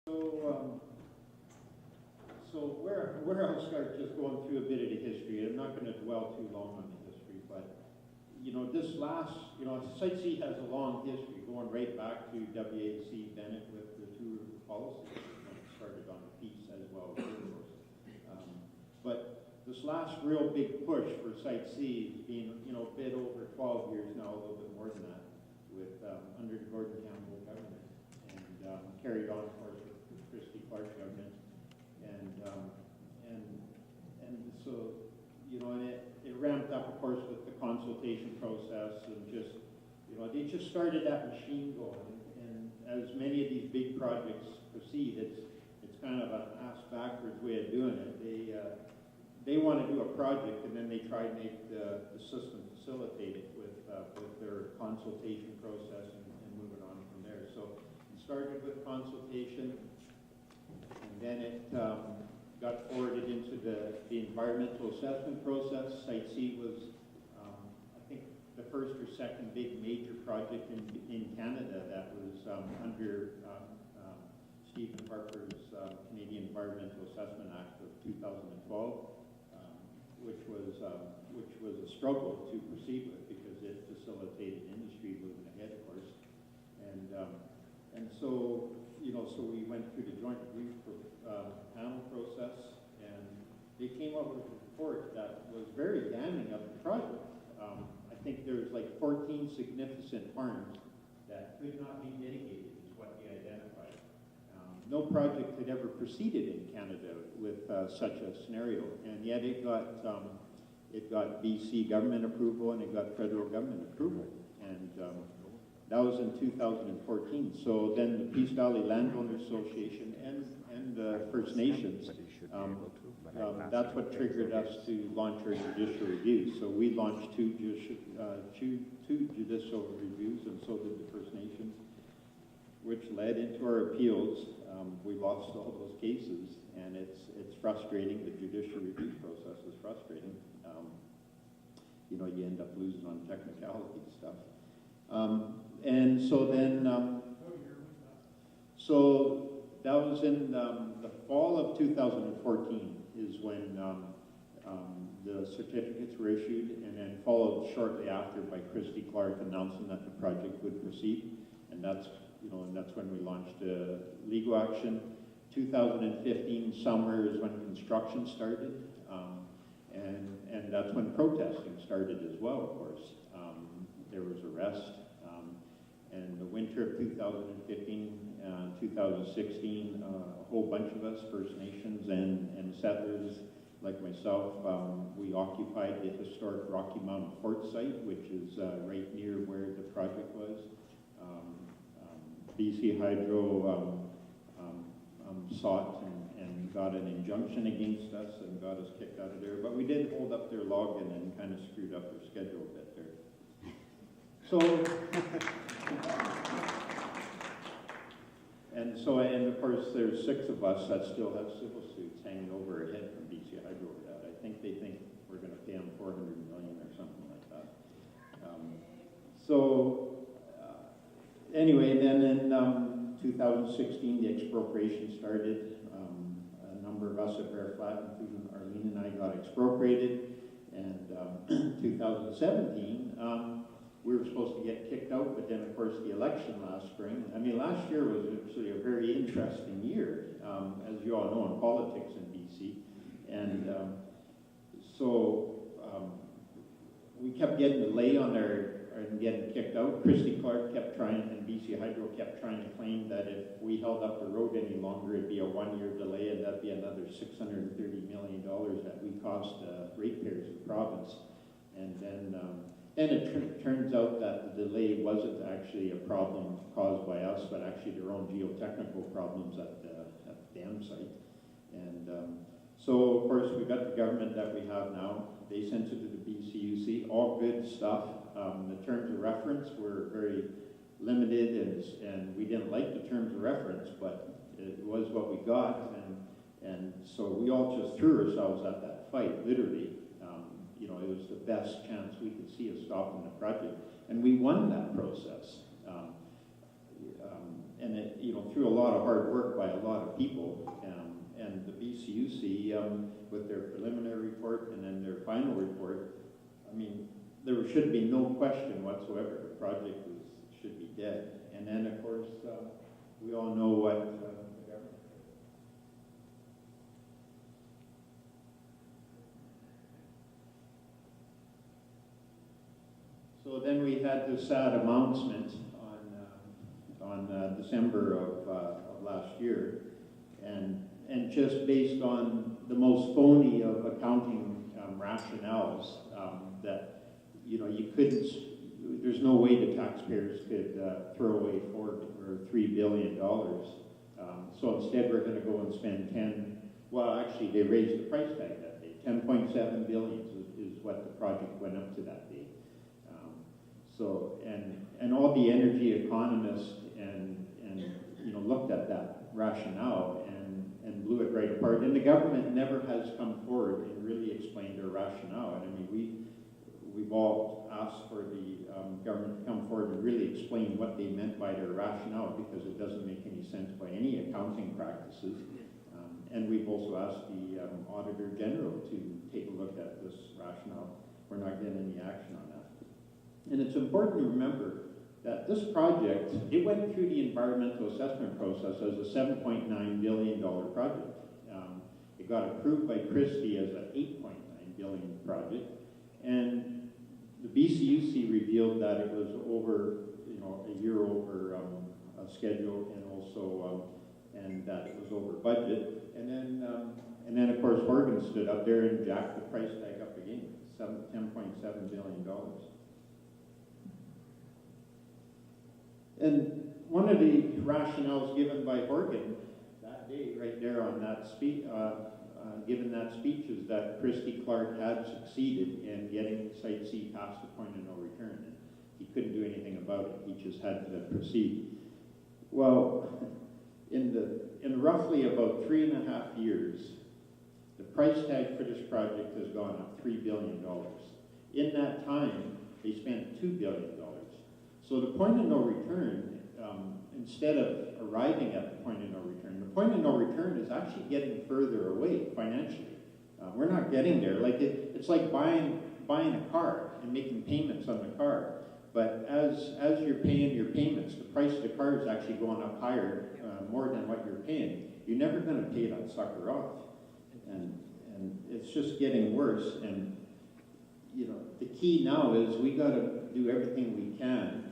So where I'll start just going through a bit of the history. I'm not going to dwell too long on the history, but this last, Site C has a long history going right back to W.A.C. Bennett with the two policies. It started on peace as well as resources. But this last real big push for Site C has been, a bit over 12 years now, a little bit more than that, with under the Gordon Campbell government, and carried on, of course, with the Christy Clark government. And so, and it ramped up, of course, with the consultation process, and just, they just started that machine going. And as many of these big projects proceed, it's kind of an ass-backwards way of doing it. They want to do a project, and then they try to make the system facilitate it with their consultation process and move it on from there. So it started with consultation, and then it got forwarded into the environmental assessment process. Site C was, I think, the first or second big major project in Canada that was under Stephen Harper's Canadian Environmental Assessment Act of 2012, which was a struggle to proceed with because it facilitated industry moving ahead, of course, and so so we went through the joint review panel process, and they came up with a report that was very damning of the project. I think there's like 14 significant harms that could not be mitigated, is what they identified. No project had ever proceeded in Canada with such a scenario, and yet it got BC government approval and it got federal government approval, and that was in 2014. So then the Peace Valley Landowners Association and the First Nations, that's what triggered us to launch our judicial reviews. So we launched two judicial reviews, and so did the First Nations, which led into our appeals. We lost all those cases, and it's frustrating. The judicial review process is frustrating. You end up losing on technicality stuff. And so then, so that was in the fall of 2014 is when the certificates were issued, and then followed shortly after by Christy Clark announcing that the project would proceed, and that's when we launched legal action. 2015 summer is when construction started, and that's when protesting started as well, of course. There was arrest, and the winter of 2015, 2016, a whole bunch of us, First Nations and settlers like myself, we occupied the historic Rocky Mountain Fort site, which is right near where the project was. BC Hydro sought and got an injunction against us and got us kicked out of there, but we did hold up their login and kind of screwed up their schedule a bit there. So, and of course there's 6 of us that still have civil suits hanging over our head from BC Hydro over that. I think they think we're going to pay them $400 million or something like that. Anyway, then in 2016 the expropriation started. A number of us at Bear Flat, including Arlene and I, got expropriated, and 2017 we were supposed to get kicked out, but then of course the election last spring. I mean, last year was actually a very interesting year, as you all know, in politics in BC, and we kept getting delay on and getting kicked out. Christy Clark kept trying, and BC Hydro kept trying to claim that if we held up the road any longer, it'd be a 1-year delay, and that'd be another $630 million that we cost ratepayers of the province. And then it turns out that the delay wasn't actually a problem caused by us, but actually their own geotechnical problems at the dam site. And so, of course, we got the government that we have now. They sent it to the BCUC, all good stuff. The terms of reference were very limited, and we didn't like the terms of reference, but it was what we got, and so we all just threw ourselves at that fight, literally. It was the best chance we could see of stopping the project, and we won that process. and it, through a lot of hard work by a lot of people, and the BCUC with their preliminary report and then their final report, I mean, there should be no question whatsoever the project should be dead. And then, of course, we all know what the government. So then we had this sad announcement on December of last year, and just based on the most phony of accounting rationales, that you couldn't. There's no way the taxpayers could throw away $3 billion. So instead, we're going to go and spend well, actually, they raised the price tag that day. 10.7 billion is what the project went up to that day. So, and all the energy economists and looked at that rationale and blew it right apart. And the government never has come forward and really explained their rationale. And I mean, we've all asked for the government to come forward and really explain what they meant by their rationale, because it doesn't make any sense by any accounting practices. And we've also asked the Auditor General to take a look at this rationale. We're not getting any action on that. And it's important to remember that this project, it went through the environmental assessment process as a $7.9 billion project. It got approved by Christie as an $8.9 billion project. And the BCUC revealed that it was over, a year over schedule, and also, and that it was over budget. And then of course, Horgan stood up there and jacked the price tag up again, $10.7 billion. And one of the rationales given by Horgan that day, right there on that speech, given that speech, is that Christy Clark had succeeded in getting Site C past the point of no return, and he couldn't do anything about it. He just had to proceed. Well, in roughly about 3.5 years, the price tag for this project has gone up $3 billion. In that time, they spent $2 billion. So the point of no return, instead of arriving at the point of no return, the point of no return is actually getting further away financially. We're not getting there. Like it's like buying a car and making payments on the car. But as you're paying your payments, the price of the car is actually going up higher, more than what you're paying. You're never going to pay that sucker off, and it's just getting worse. And the key now is we got to do everything we can.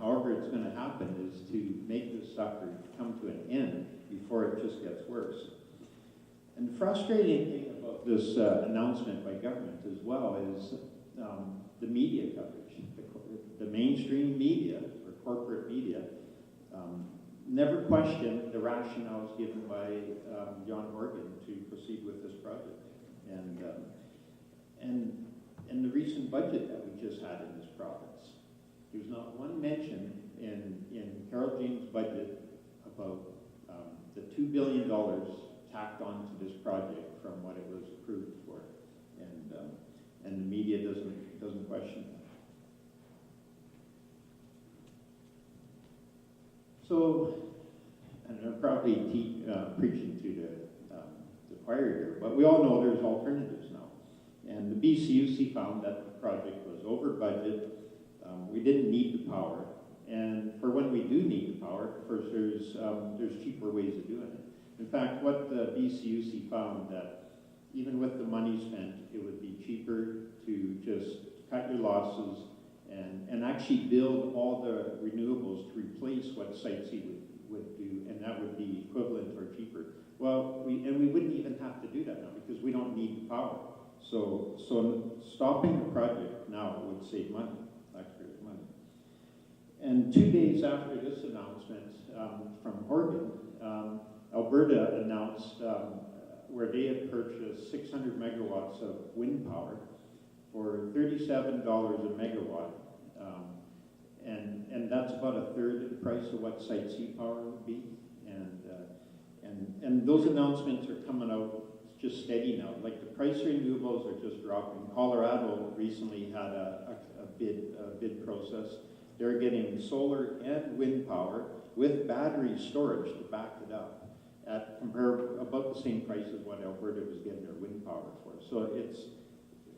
However it's going to happen is to make this sucker come to an end before it just gets worse. And the frustrating thing about this announcement by government as well is the media coverage. The mainstream media, or corporate media, never questioned the rationales given by John Horgan to proceed with this project. And the recent budget that we just had in this province. There's not one mention in Carol Jane's budget about the $2 billion tacked onto this project from what it was approved for, and the media doesn't question that. So, and I'm probably preaching to the choir here, but we all know there's alternatives now, and the BCUC found that the project was over budget. We didn't need the power, and for when we do need the power, of course, there's cheaper ways of doing it. In fact, what the BCUC found that even with the money spent, it would be cheaper to just cut your losses and actually build all the renewables to replace what Site C would do, and that would be equivalent or cheaper. Well, we wouldn't even have to do that now because we don't need the power. So stopping the project now would save money. And 2 days after this announcement from Horgan, Alberta announced where they had purchased 600 megawatts of wind power for $37 a megawatt. And that's about a third of the price of what Site C power would be. And those announcements are coming out just steady now. Like the price of renewables are just dropping. Colorado recently had a bid process. they're getting solar and wind power with battery storage to back it up at about the same price as what Alberta was getting their wind power for. So it's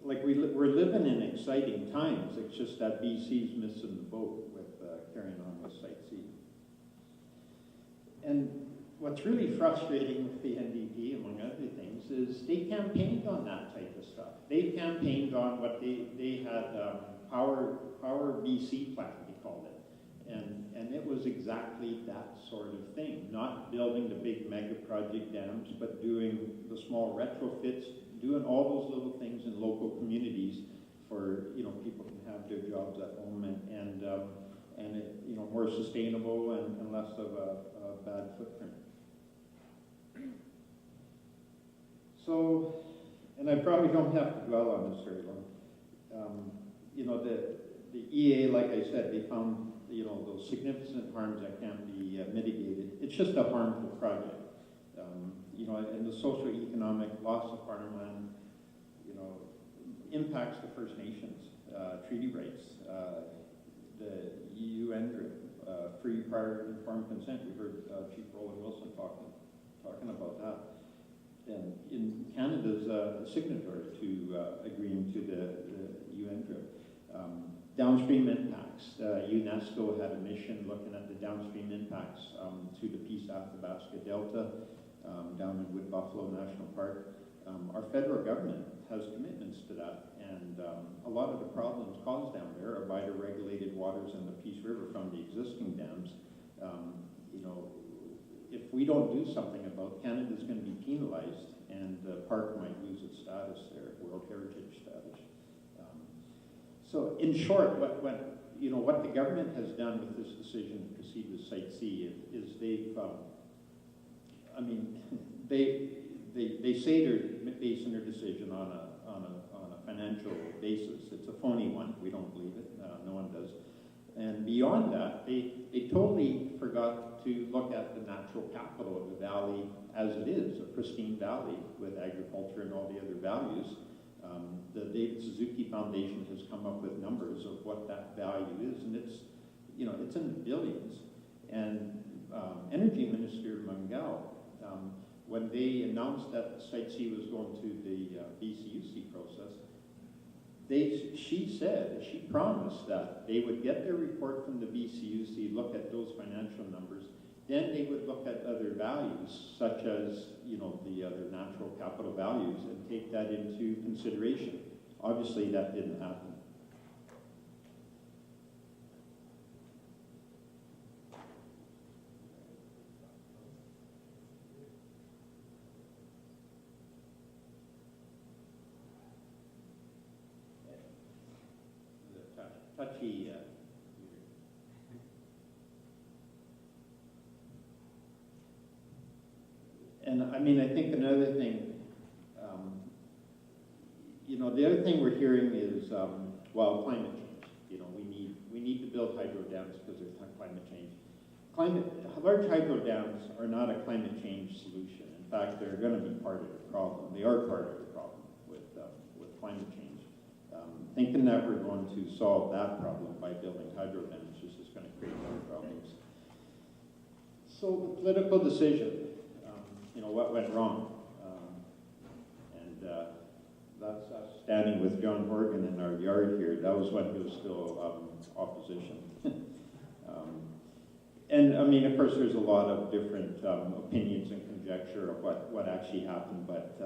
like we're living in exciting times. It's just that BC's missing the boat with carrying on with Site C. And what's really frustrating with the NDP, among other things, is they campaigned on that type of stuff. They campaigned on what they had Power BC plan, they called it. And it was exactly that sort of thing, not building the big mega project dams, but doing the small retrofits, doing all those little things in local communities for, people can have their jobs at home and it, more sustainable and less of a bad footprint. So, and I probably don't have to dwell on this very long. The EA, like I said, they found those significant harms that can't be mitigated. It's just a harmful project. And the socio-economic loss of farmland, impacts the First Nations, treaty rights, the UN free, prior, and informed consent. We heard Chief Roland Wilson talking about that. And in Canada's a signatory to agreeing to the UN DRIP. Downstream impacts. UNESCO had a mission looking at the downstream impacts to the Peace Athabasca Delta down in Wood Buffalo National Park. Our federal government has commitments to that, and a lot of the problems caused down there are by the regulated waters in the Peace River from the existing dams. If we don't do something about it, Canada's going to be penalized, and the park might lose its status there, World Heritage status. So, in short, what the government has done with this decision to proceed with Site C is they've, they say they're basing their decision on a financial basis. It's a phony one. We don't believe it. No one does. And beyond that, they totally forgot to look at the natural capital of the valley as it is, a pristine valley with agriculture and all the other values. The David Suzuki Foundation has come up with numbers of what that value is, and it's in the billions. And Energy Minister Mungall, when they announced that Site C was going to the BCUC process, she promised that they would get their report from the BCUC, look at those financial numbers, then they would look at other values, such as the other natural capital values, and take that into consideration. Obviously, that didn't happen. Touchy. And I think another thing, the other thing we're hearing is, climate change. We need to build hydro dams because there's climate change. Large hydro dams are not a climate change solution. In fact, they're going to be part of the problem. They are part of the problem with climate change. Thinking that we're going to solve that problem by building hydro dams is just going to create more problems. So the political decision, what went wrong? That's us standing with John Horgan in our yard here. That was when he was still opposition. Of course, there's a lot of different opinions and conjecture of what actually happened, but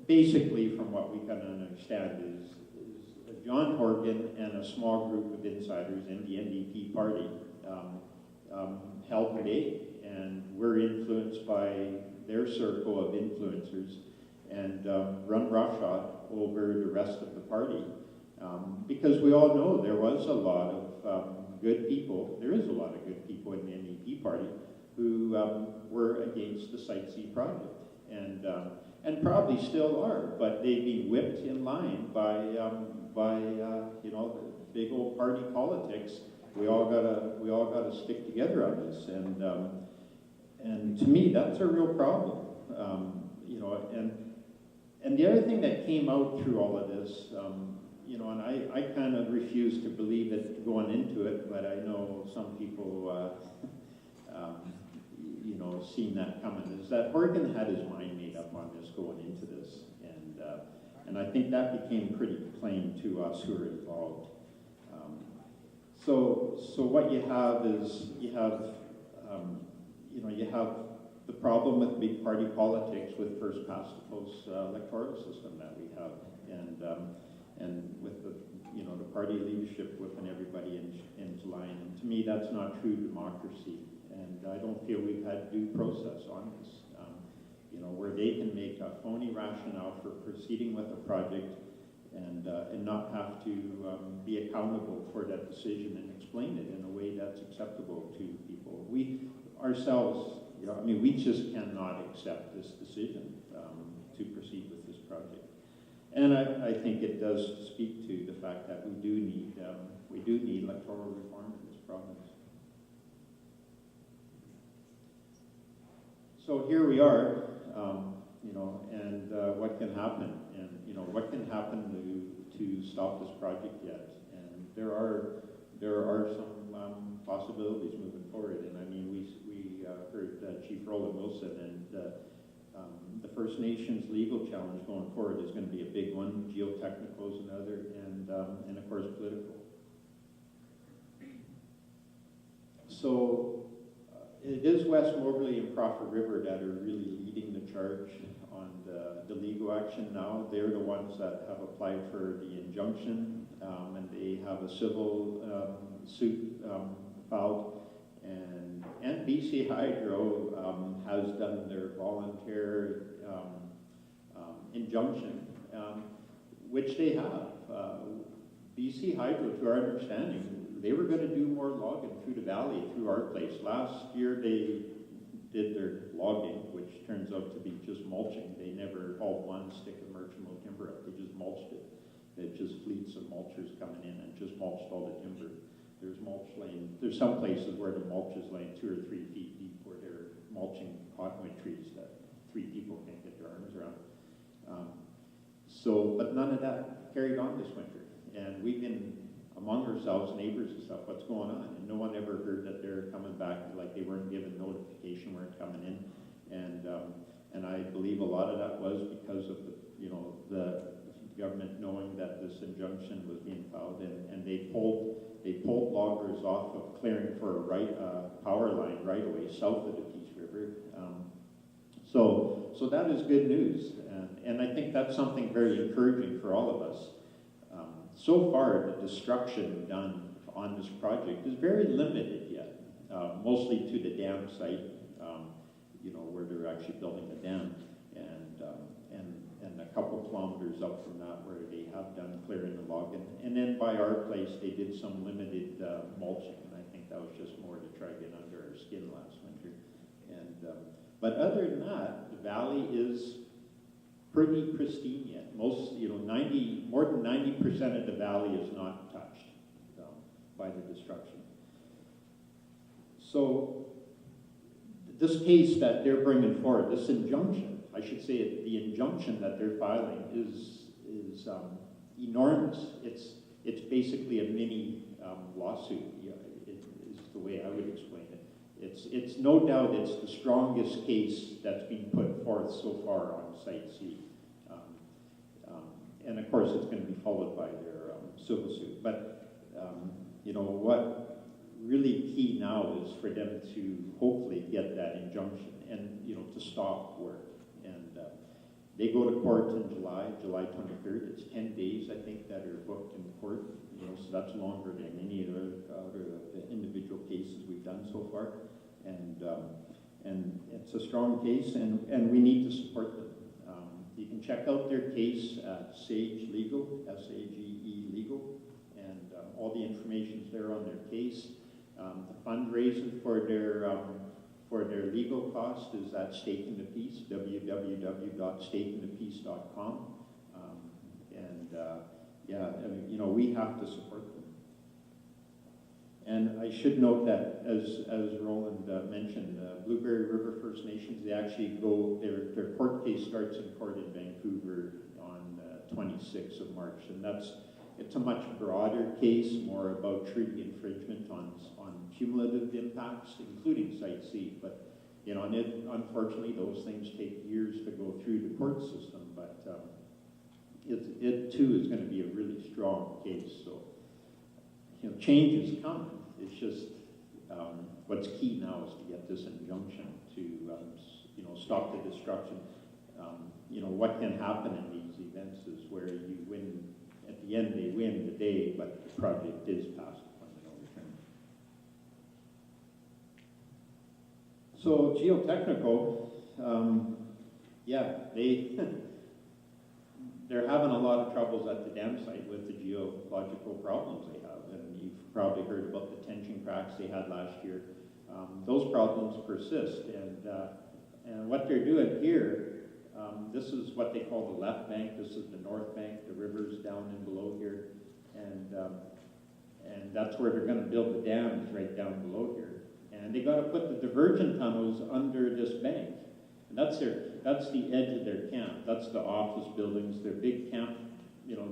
basically, from what we can understand, is John Horgan and a small group of insiders in the NDP party held the day, and were influenced by their circle of influencers and run roughshod over the rest of the party. Because we all know there was a lot of good people, there is a lot of good people in the NDP party who were against the Site C project, and probably still are, but they've been whipped in line by the big old party politics. We all gotta stick together on this, and to me that's a real problem. And the other thing that came out through all of this, you know, and I kind of refuse to believe it going into it, but I know some people, you know, seen that coming, is that Horgan had his mind made up on this going into this, and I think that became pretty plain to us who were involved. So what you have is, you know, you have the problem with big party politics with first past the post electoral system that we have, and with the, you know, the party leadership whipping everybody into line. And to me, that's not true democracy, and I don't feel we've had due process on this. You know, where they can make a phony rationale for proceeding with a project and not have to be accountable for that decision and explain it in a way that's acceptable to people. We ourselves, you know, I mean, we just cannot accept this decision to proceed with this project. And I think it does speak to the fact that we do need electoral reform in this province. So here we are, you know, and what can happen, and you know, what can happen to stop this project yet? And there are some possibilities moving forward. And I mean, we heard Chief Roland Wilson, and the First Nations legal challenge going forward is going to be a big one. Geotechnical is another, and of course political. So it is West Moberly and Crawford River that are really leading the charge on the legal action now. They're the ones that have applied for the injunction, and they have a civil suit filed. And BC Hydro has done their voluntary injunction, which they have. BC Hydro, to our understanding, they were going to do more logging through the valley, through our place. Last year they did their logging, which turns out to be just mulching. They never hauled one stick of merchantable timber up, they just mulched it. It's just fleets of mulchers coming in and just mulched all the timber. There's mulch laying, there's some places where the mulch is laying 2 or 3 feet deep, where they're mulching cottonwood trees that 3 people can't get their arms around. But none of that carried on this winter. And we've been among ourselves, neighbors and stuff, what's going on? And no one ever heard that they're coming back, like they weren't given notification, weren't coming in. And I believe a lot of that was because of the, you know, the government knowing that this injunction was being filed, and they pulled loggers off of clearing for a power line right away south of the Peace River. So that is good news, and I think that's something very encouraging for all of us. So far, the destruction done on this project is very limited yet, mostly to the dam site, you know, where they're actually building the dam, and a couple kilometers up from that where they have done clearing the logging. And then by our place, they did some limited mulching, and I think that was just more to try to get under our skin last winter. But other than that, the valley is pretty pristine yet. Most, you know, more than 90% of the valley is not touched by the destruction. So this case that they're bringing forward, this injunction, I should say the injunction that they're filing is enormous. It's basically a mini lawsuit. Yeah, it is the way I would explain it. It's no doubt it's the strongest case that's been put forth so far on Site C. And of course it's going to be followed by their civil suit. But you know, what really key now is for them to hopefully get that injunction and, you know, to stop work. And they go to court in July 23rd. It's 10 days, I think, that are booked in court. You know, so that's longer than any of the individual cases we've done so far. And it's a strong case, and we need to support them. You can check out their case at Sage Legal, S-A-G-E Legal, and all the information's there on their case. The fundraising for their legal cost is at Stake in the Peace, www.stakeinthepeace.com. Yeah, I mean, you know, we have to support them. And I should note that, as Roland mentioned, Blueberry River First Nations, they actually go, their court case starts in court in Vancouver on 26th of March, and It's a much broader case, more about treaty infringement on cumulative impacts, including Site C. But you know, and unfortunately, those things take years to go through the court system. But it too is going to be a really strong case. So you know, change is coming. It's just what's key now is to get this injunction to you know, stop the destruction. You know, what can happen in these events is where you win. At the end, they win the day, but the project is past the point of no return. So geotechnical, yeah, they're having a lot of troubles at the dam site with the geological problems they have, and you've probably heard about the tension cracks they had last year. Those problems persist, and what they're doing here. This is what they call the left bank. This is the north bank. The river's down and below here, and that's where they're going to build the dams, right down below here. And they got to put the diversion tunnels under this bank. And that's the edge of their camp. That's the office buildings. Their big camp. You know,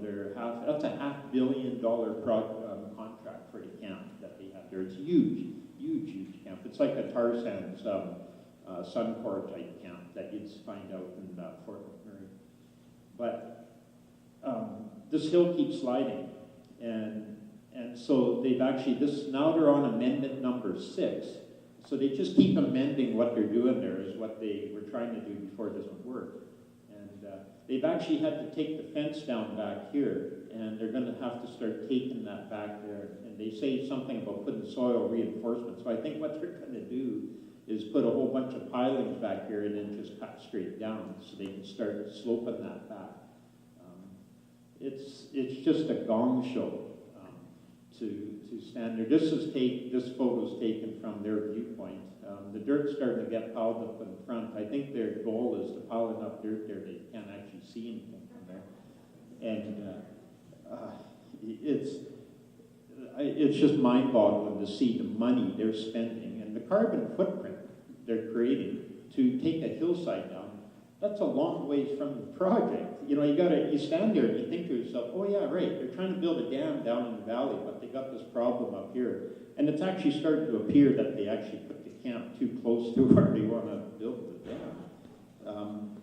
that's a $500 million contract for the camp that they have there. It's huge, huge, huge camp. It's like a tar sands Suncor type camp that you'd find out in Fort McMurray. But this hill keeps sliding, and so they've actually now they're on amendment number 6. So they just keep amending what they're doing there is what they were trying to do before it doesn't work. And they've actually had to take the fence down back here, and they're going to have to start taking that back there. And they say something about putting soil reinforcement. So I think what they're going to do is put a whole bunch of pilings back here and then just cut straight down so they can start sloping that back. It's just a gong show to stand there. This photo's taken from their viewpoint. The dirt's starting to get piled up in front. I think their goal is to pile enough dirt there they can't actually see anything from there. And it's just mind-boggling to see the money they're spending and the carbon footprint they're creating to take a hillside down. That's a long ways from the project. You know, you stand there and you think to yourself, oh yeah, right, they're trying to build a dam down in the valley, but they got this problem up here. And it's actually starting to appear that they actually put the camp too close to where they want to build the dam.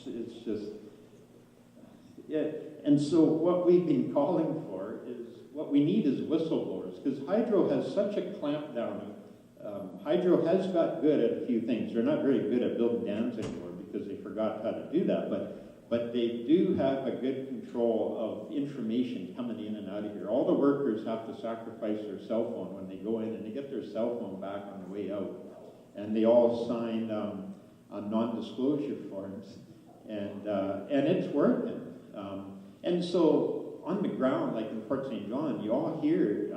It's just, yeah. And so what we've been calling for is, what we need is whistleblowers, because Hydro has such a clamp down. Hydro has got good at a few things. They're not very good at building dams anymore because they forgot how to do that, but they do have a good control of information coming in and out of here. All the workers have to sacrifice their cell phone when they go in, and they get their cell phone back on the way out. And they all sign on non-disclosure forms, and it's working. And so on the ground, like in Port St. John, you all hear,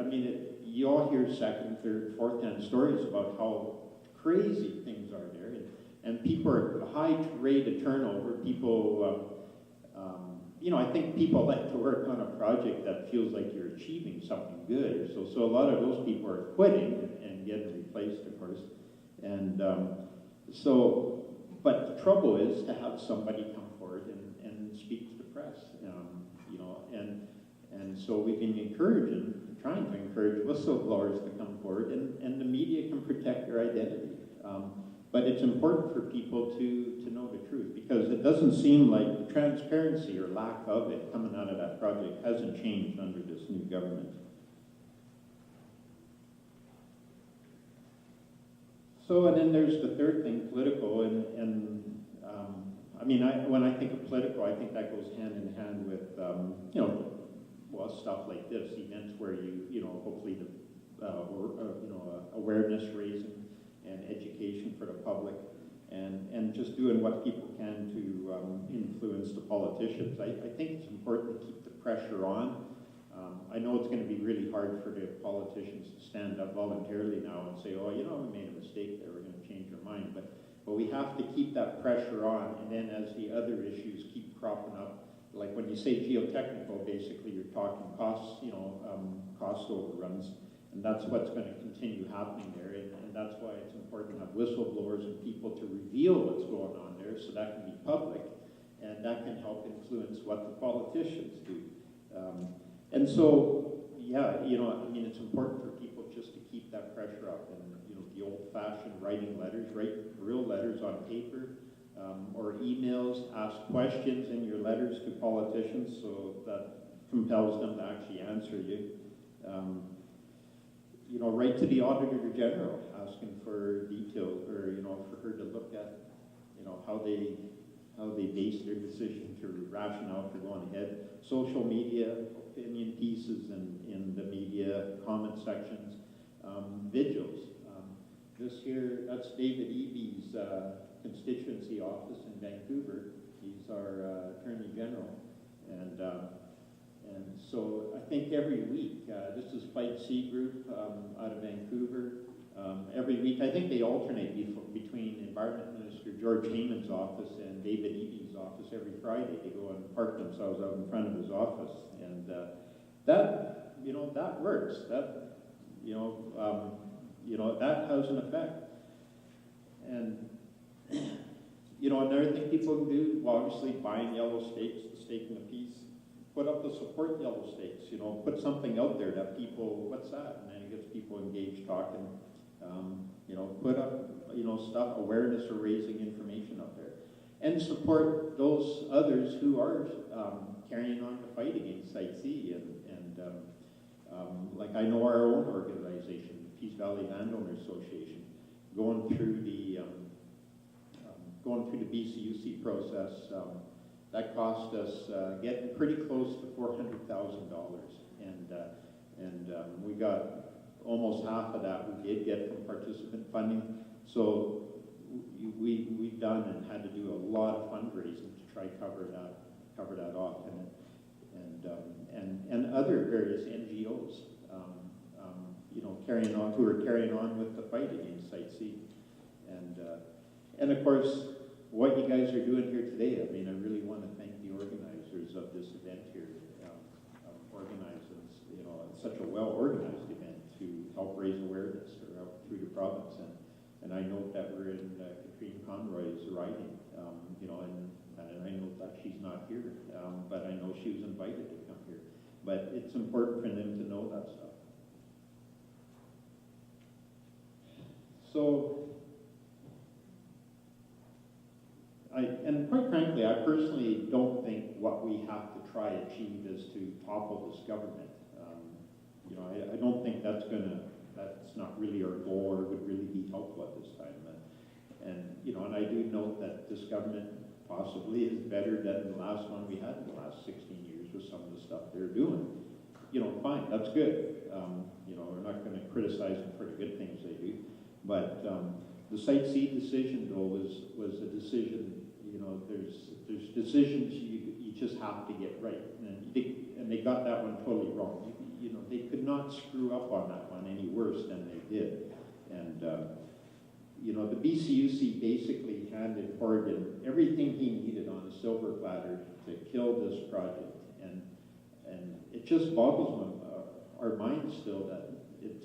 you all hear second, third, fourth-hand stories about how crazy things are there. And people are high rate of turnover. People, you know, I think people like to work on a project that feels like you're achieving something good. So a lot of those people are quitting and getting replaced, of course. And but the trouble is to have somebody come forward and speak to the press, you know, and so we can encourage and trying to encourage whistleblowers to come forward, and the media can protect their identity. But it's important for people to know the truth, because it doesn't seem like the transparency or lack of it coming out of that project hasn't changed under this new government. So, and then there's the third thing, political, when I think of political, I think that goes hand in hand with, you know, well, stuff like this, events where you know, hopefully awareness raising and education for the public, and just doing what people can to influence the politicians. I think it's important to keep the pressure on. I know it's going to be really hard for the politicians to stand up voluntarily now and say, oh, you know, we made a mistake there, we're going to change our mind. But we have to keep that pressure on, and then as the other issues keep cropping up, like when you say geotechnical, basically you're talking costs, you know, cost overruns, and that's what's going to continue happening there, and that's why it's important to have whistleblowers and people to reveal what's going on there, so that can be public, and that can help influence what the politicians do. And so, yeah, you know, I mean, it's important for people just to keep that pressure up, and, you know, the old-fashioned writing letters, write real letters on paper, or emails, ask questions in your letters to politicians, so that compels them to actually answer you. You know, write to the Auditor General asking for detail, or, you know, for her to look at, you know, how they base their decision to rationale for going ahead. Social media, opinion pieces in the media comment sections, vigils. This here, that's David Eby's constituency office in Vancouver. He's our Attorney General, and so I think every week, this is Fight C Group out of Vancouver. Every week, I think they alternate between Environment Minister George Hayman's office and David Eby's office every Friday. They go and park themselves out in front of his office, and that, you know, that works. That, you know, that has an effect. And you know, another thing people can do, well, obviously buying yellow stakes, the stake in the piece. Put up the support yellow stakes, you know, put something out there that people, what's that? And then it gets people engaged talking. You know, put up, you know, stuff, awareness or raising information out there. And support those others who are carrying on the fight against Site C. Like I know our own organization, the Peace Valley Landowners Association, going through the BCUC process. That cost us getting pretty close to $400,000, and we got almost half of that we did get from participant funding. So we've done and had to do a lot of fundraising to try cover that off, and other various NGOs, you know, who are carrying on with the fight against Site C, and of course, what you guys are doing here today, I mean, I really want to thank the organizers of this event here, organizing, you know, such a well-organized event to help raise awareness through the province. And I know that we're in Katrine Conroy's riding, you know, and I know that she's not here, but I know she was invited to come here. But it's important for them to know that stuff. So, and quite frankly, I personally don't think what we have to try to achieve is to topple this government. You know, I don't think that's not really our goal, or would really be helpful at this time. And you know, and I do note that this government possibly is better than the last one we had in the last 16 years with some of the stuff they're doing. You know, fine, that's good. You know, we're not going to criticize them for the good things they do, but the Site C decision, though, was a decision. You know, there's decisions you just have to get right, and they got that one totally wrong. You know, they could not screw up on that one any worse than they did. And you know, the BCUC basically handed Horgan everything he needed on a silver platter to kill this project, and it just boggles our minds still that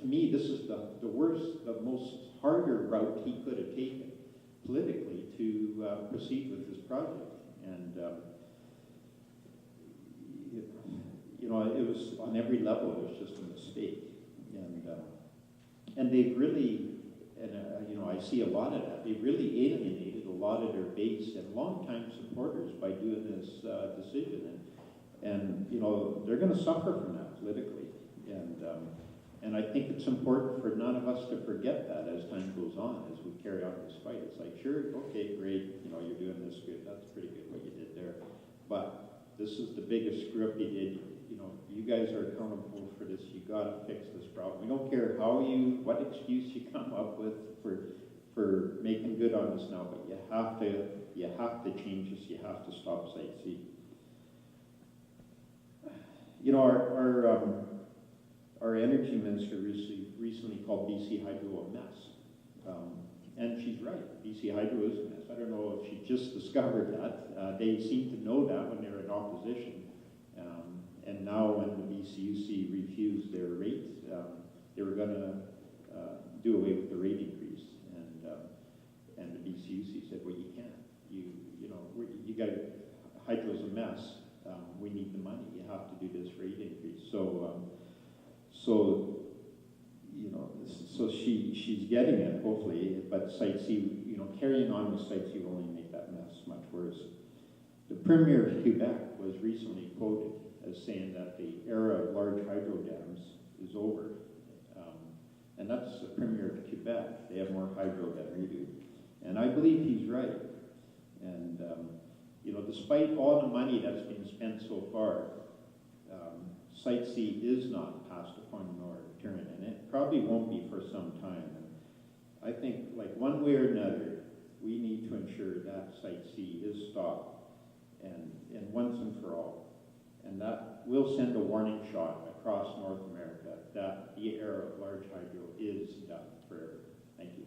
to me this is the worst, the most harder route he could have taken politically to proceed with this project. And you know, it was on every level, it was just a mistake. And they've really, you know, I see a lot of that, they've really alienated a lot of their base and longtime supporters by doing this decision. And you know, they're going to suffer from that politically. And I think it's important for none of us to forget that as time goes on, as we carry on this fight. It's like, sure, okay, great, you know, you're doing this good, that's pretty good what you did there. But this is the biggest screw up you did. You know, you guys are accountable for this. You got to fix this problem. We don't care what excuse you come up with for making good on this now, but you have to change this. You have to stop Site C. You know, our energy minister recently called BC Hydro a mess. And she's right, BC Hydro is a mess. I don't know if she just discovered that. They seem to know that when they were in opposition. And now when the BCUC refused their rate, they were going to do away with the rate increase. And the BCUC said, well, you can't. You know, you got Hydro's a mess. we need the money. You have to do this rate increase. So you know, so she's getting it, hopefully, but Site C, you know, carrying on with Site C will only make that mess much worse. The Premier of Quebec was recently quoted as saying that the era of large hydro dams is over. And that's the Premier of Quebec. They have more hydro than we do. And I believe he's right. And, you know, despite all the money that's been spent so far, Site C is not past the point of no return, and it probably won't be for some time. And I think, like, one way or another, we need to ensure that Site C is stopped, and once and for all. And that will send a warning shot across North America that the era of large hydro is done forever. Thank you.